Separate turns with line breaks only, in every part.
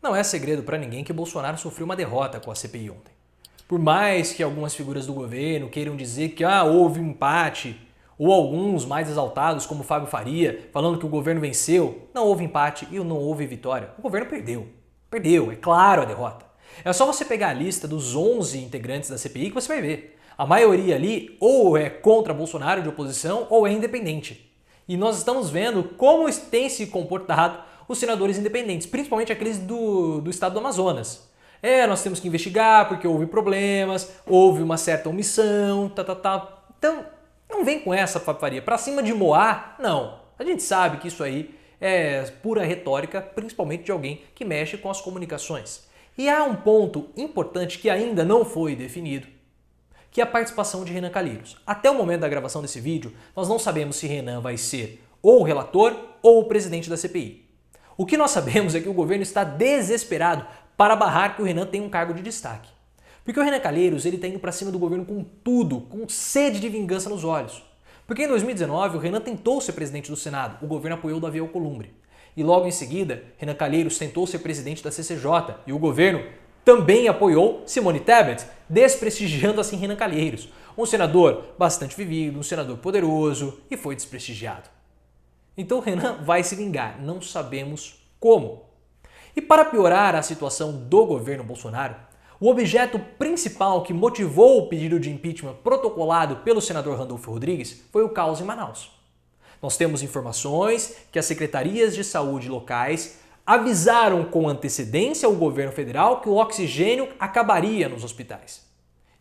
Não é segredo para ninguém que Bolsonaro sofreu uma derrota com a CPI ontem. Por mais que algumas figuras do governo queiram dizer que houve um empate, ou alguns mais exaltados, como Fábio Faria, falando que o governo venceu, não houve empate e não houve vitória. O governo perdeu. Perdeu, é claro a derrota. É só você pegar a lista dos 11 integrantes da CPI que você vai ver. A maioria ali ou é contra Bolsonaro de oposição ou é independente. E nós estamos vendo como têm se comportado os senadores independentes, principalmente aqueles do estado do Amazonas. Nós temos que investigar porque houve problemas, houve uma certa omissão, Então, não vem com essa paparia. Pra cima de Moá, não. A gente sabe que isso aí é pura retórica, principalmente de alguém que mexe com as comunicações. E há um ponto importante que ainda não foi definido, que é a participação de Renan Calheiros. Até o momento da gravação desse vídeo, nós não sabemos se Renan vai ser ou o relator ou o presidente da CPI. O que nós sabemos é que o governo está desesperado para barrar que o Renan tenha um cargo de destaque. Porque o Renan Calheiros ele está indo para cima do governo com tudo, com sede de vingança nos olhos. Porque em 2019 o Renan tentou ser presidente do Senado, o governo apoiou Davi Alcolumbre. E logo em seguida, Renan Calheiros tentou ser presidente da CCJ e o governo também apoiou Simone Tebet, desprestigiando assim Renan Calheiros, um senador bastante vivido, um senador poderoso, e foi desprestigiado. Então Renan vai se vingar, não sabemos como. E para piorar a situação do governo Bolsonaro, o objeto principal que motivou o pedido de impeachment protocolado pelo senador Randolfo Rodrigues foi o caos em Manaus. Nós temos informações que as secretarias de saúde locais avisaram com antecedência ao governo federal que o oxigênio acabaria nos hospitais.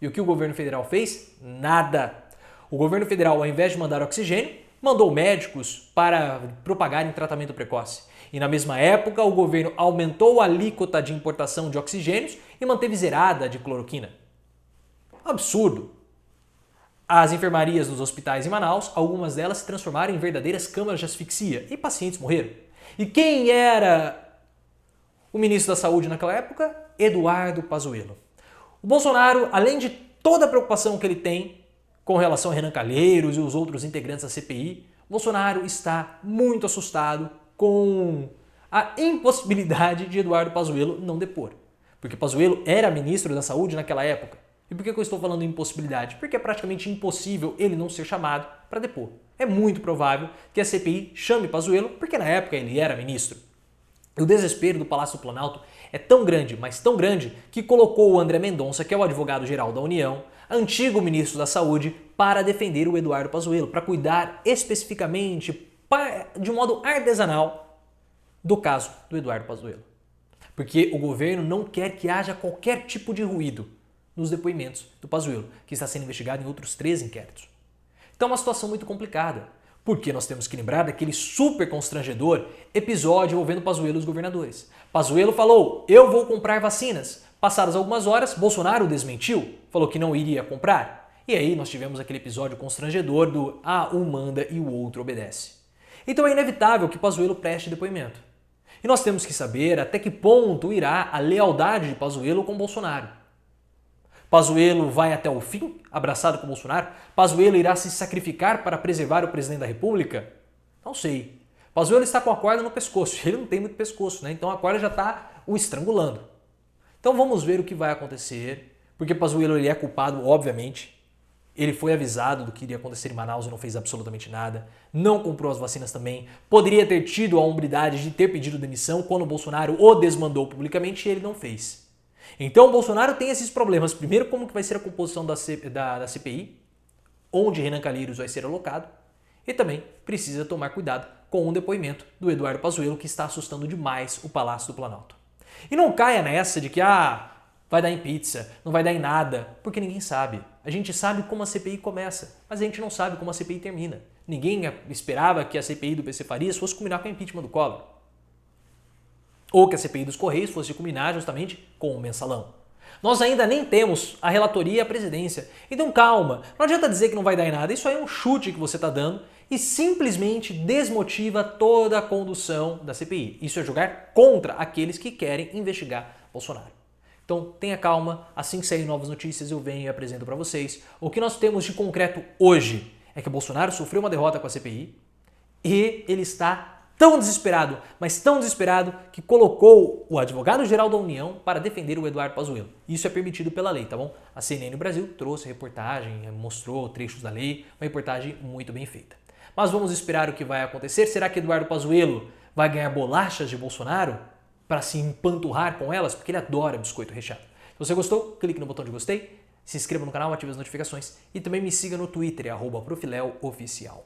E o que o governo federal fez? Nada. O governo federal, ao invés de mandar oxigênio, mandou médicos para propagarem tratamento precoce. E na mesma época, o governo aumentou a alíquota de importação de oxigênios e manteve zerada de cloroquina. Absurdo! As enfermarias dos hospitais em Manaus, algumas delas se transformaram em verdadeiras câmaras de asfixia e pacientes morreram. E quem era o ministro da Saúde naquela época? Eduardo Pazuello. O Bolsonaro, além de toda a preocupação que ele tem com relação a Renan Calheiros e os outros integrantes da CPI, Bolsonaro está muito assustado com a impossibilidade de Eduardo Pazuello não depor. Porque Pazuello era ministro da Saúde naquela época. E por que eu estou falando impossibilidade? Porque é praticamente impossível ele não ser chamado para depor. É muito provável que a CPI chame Pazuello, porque na época ele era ministro. E o desespero do Palácio do Planalto é tão grande, mas tão grande, que colocou o André Mendonça, que é o advogado-geral da União, antigo ministro da Saúde, para defender o Eduardo Pazuello, para cuidar especificamente, de modo artesanal, do caso do Eduardo Pazuello. Porque o governo não quer que haja qualquer tipo de ruído nos depoimentos do Pazuello, que está sendo investigado em outros 3 inquéritos. Então é uma situação muito complicada, porque nós temos que lembrar daquele super constrangedor episódio envolvendo Pazuello e os governadores. Pazuello falou, eu vou comprar vacinas. Passadas algumas horas, Bolsonaro desmentiu, falou que não iria comprar. E aí nós tivemos aquele episódio constrangedor do um manda e o outro obedece. Então é inevitável que Pazuello preste depoimento. E nós temos que saber até que ponto irá a lealdade de Pazuello com Bolsonaro. Pazuello vai até o fim, abraçado com Bolsonaro? Pazuello irá se sacrificar para preservar o presidente da República? Não sei. Pazuello está com a corda no pescoço. Ele não tem muito pescoço, né? Então a corda já está o estrangulando. Então vamos ver o que vai acontecer, porque Pazuello ele é culpado, obviamente. Ele foi avisado do que iria acontecer em Manaus e não fez absolutamente nada. Não comprou as vacinas também. Poderia ter tido a hombridade de ter pedido demissão quando o Bolsonaro o desmandou publicamente e ele não fez. Então o Bolsonaro tem esses problemas. Primeiro, como que vai ser a composição da CPI, onde Renan Calheiros vai ser alocado, e também precisa tomar cuidado com o depoimento do Eduardo Pazuello, que está assustando demais o Palácio do Planalto. E não caia nessa de que vai dar em pizza, não vai dar em nada, porque ninguém sabe. A gente sabe como a CPI começa, mas a gente não sabe como a CPI termina. Ninguém esperava que a CPI do PC Farias fosse culminar com o impeachment do Collor. Ou que a CPI dos Correios fosse culminar justamente com o mensalão. Nós ainda nem temos a relatoria e a presidência. Então calma, não adianta dizer que não vai dar em nada, isso aí é um chute que você está dando e simplesmente desmotiva toda a condução da CPI. Isso é jogar contra aqueles que querem investigar Bolsonaro. Então tenha calma, assim que saírem novas notícias eu venho e apresento para vocês. O que nós temos de concreto hoje é que Bolsonaro sofreu uma derrota com a CPI e ele está tão desesperado, mas tão desesperado, que colocou o advogado-geral da União para defender o Eduardo Pazuello. Isso é permitido pela lei, tá bom? A CNN Brasil trouxe a reportagem, mostrou trechos da lei, uma reportagem muito bem feita. Mas vamos esperar o que vai acontecer. Será que Eduardo Pazuello vai ganhar bolachas de Bolsonaro para se empanturrar com elas? Porque ele adora biscoito recheado. Se você gostou, clique no botão de gostei, se inscreva no canal, ative as notificações e também me siga no Twitter, @profileoficial.